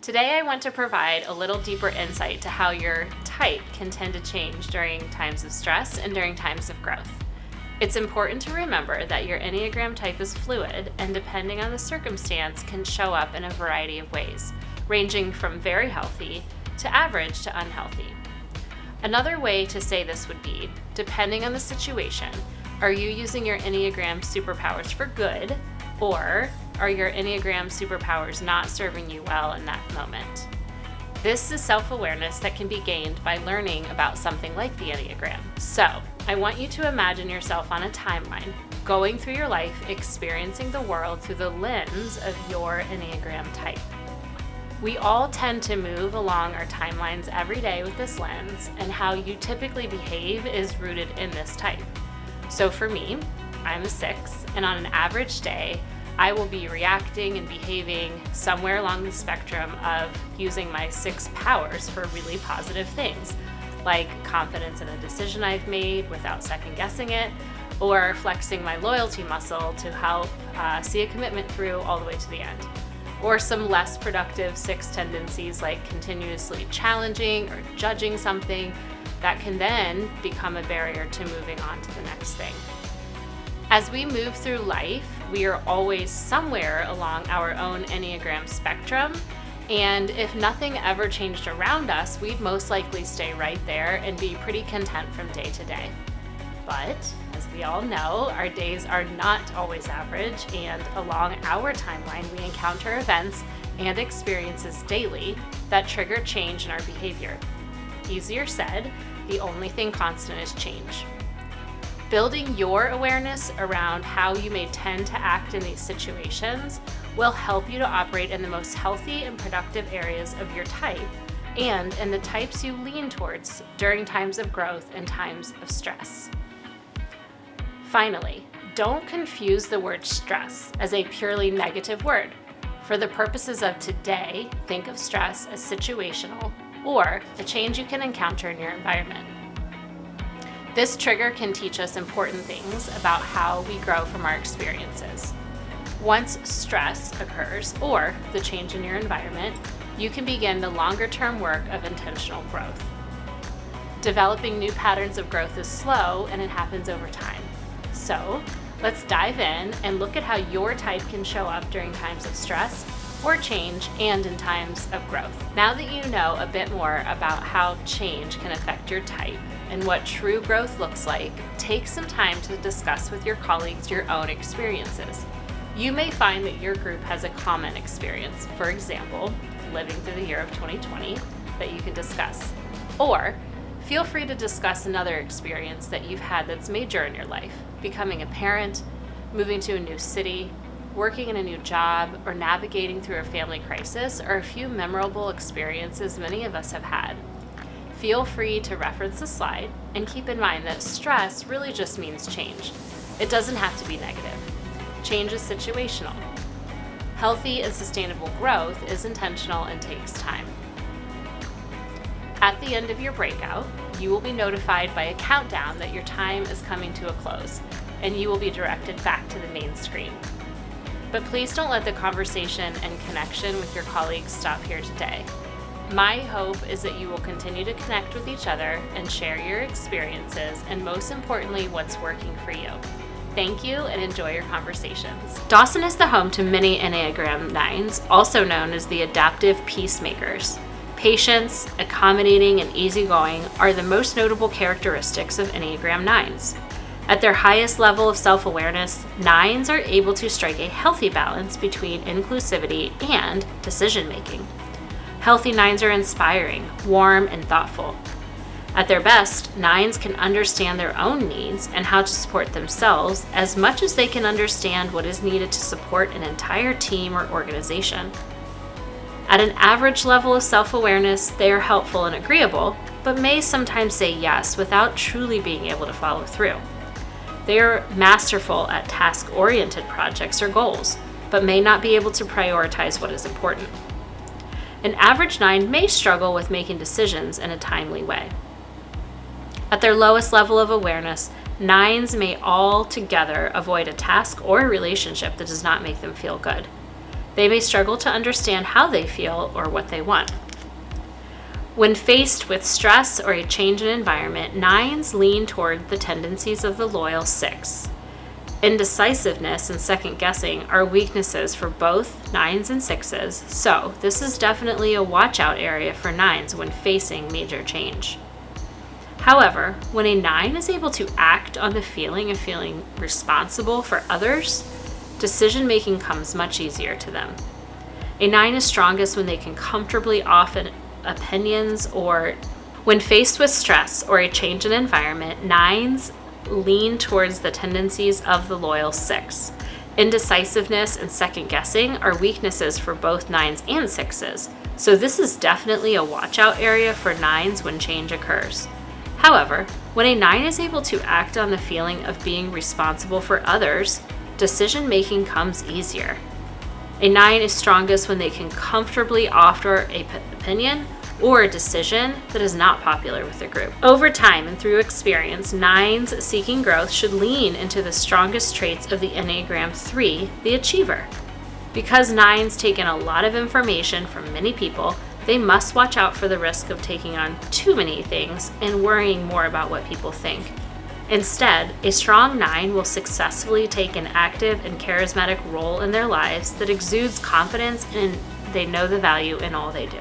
Today I want to provide a little deeper insight to how your type can tend to change during times of stress and during times of growth. It's important to remember that your Enneagram type is fluid and, depending on the circumstance, can show up in a variety of ways, ranging from very healthy to average to unhealthy. Another way to say this would be, depending on the situation, are you using your Enneagram superpowers for good, or are your Enneagram superpowers not serving you well in that moment? This is self-awareness that can be gained by learning about something like the Enneagram. So, I want you to imagine yourself on a timeline, going through your life, experiencing the world through the lens of your Enneagram type. We all tend to move along our timelines every day with this lens, and how you typically behave is rooted in this type. So for me, I'm a 6, and on an average day, I will be reacting and behaving somewhere along the spectrum of using my 6 powers for really positive things, like confidence in a decision I've made without second guessing it, or flexing my loyalty muscle to help see a commitment through all the way to the end. Or some less productive 6 tendencies like continuously challenging or judging something that can then become a barrier to moving on to the next thing. As we move through life, we are always somewhere along our own Enneagram spectrum, and if nothing ever changed around us, we'd most likely stay right there and be pretty content from day to day. But, as we all know, our days are not always average, and along our timeline, we encounter events and experiences daily that trigger change in our behavior. Easier said, the only thing constant is change. Building your awareness around how you may tend to act in these situations will help you to operate in the most healthy and productive areas of your type, and in the types you lean towards during times of growth and times of stress. Finally, don't confuse the word stress as a purely negative word. For the purposes of today, think of stress as situational or a change you can encounter in your environment. This trigger can teach us important things about how we grow from our experiences. Once stress occurs, or the change in your environment, you can begin the longer-term work of intentional growth. Developing new patterns of growth is slow, and it happens over time. So, let's dive in and look at how your type can show up during times of stress or change and in times of growth. Now that you know a bit more about how change can affect your type and what true growth looks like, take some time to discuss with your colleagues your own experiences. You may find that your group has a common experience, for example, living through the year of 2020, that you can discuss. Or feel free to discuss another experience that you've had that's major in your life, becoming a parent, moving to a new city, working in a new job, or navigating through a family crisis are a few memorable experiences many of us have had. Feel free to reference the slide, and keep in mind that stress really just means change. It doesn't have to be negative. Change is situational. Healthy and sustainable growth is intentional and takes time. At the end of your breakout, you will be notified by a countdown that your time is coming to a close, and you will be directed back to the main screen. But please don't let the conversation and connection with your colleagues stop here today. My hope is that you will continue to connect with each other and share your experiences, and most importantly, what's working for you. Thank you, and enjoy your conversations. Dawson is the home to many Enneagram 9s, also known as the adaptive peacemakers. Patience, accommodating, and easygoing are the most notable characteristics of Enneagram 9s. At their highest level of self-awareness, 9s are able to strike a healthy balance between inclusivity and decision-making. Healthy 9s are inspiring, warm, and thoughtful. At their best, 9s can understand their own needs and how to support themselves as much as they can understand what is needed to support an entire team or organization. At an average level of self-awareness, they are helpful and agreeable, but may sometimes say yes without truly being able to follow through. They are masterful at task-oriented projects or goals, but may not be able to prioritize what is important. An average 9 may struggle with making decisions in a timely way. At their lowest level of awareness, 9s may altogether avoid a task or a relationship that does not make them feel good. They may struggle to understand how they feel or what they want. When faced with stress or a change in environment, 9s lean toward the tendencies of the loyal 6. Indecisiveness and second guessing are weaknesses for both 9s and 6s, so this is definitely a watch out area for 9s when facing major change. However, when a 9 is able to act on the feeling of feeling responsible for others, decision making comes much easier to them. A 9 is strongest when they can comfortably offer opinions, or when faced with stress or a change in environment, 9s lean towards the tendencies of the loyal 6. Indecisiveness and second guessing are weaknesses for both 9s and 6s, so this is definitely a watch out area for 9s when change occurs. However, when a 9 is able to act on the feeling of being responsible for others, decision making comes easier. A 9 is strongest when they can comfortably offer an opinion or a decision that is not popular with the group. Over time and through experience, 9s seeking growth should lean into the strongest traits of the Enneagram 3, the achiever. Because 9s take in a lot of information from many people, they must watch out for the risk of taking on too many things and worrying more about what people think. Instead, a strong 9 will successfully take an active and charismatic role in their lives that exudes confidence and they know the value in all they do.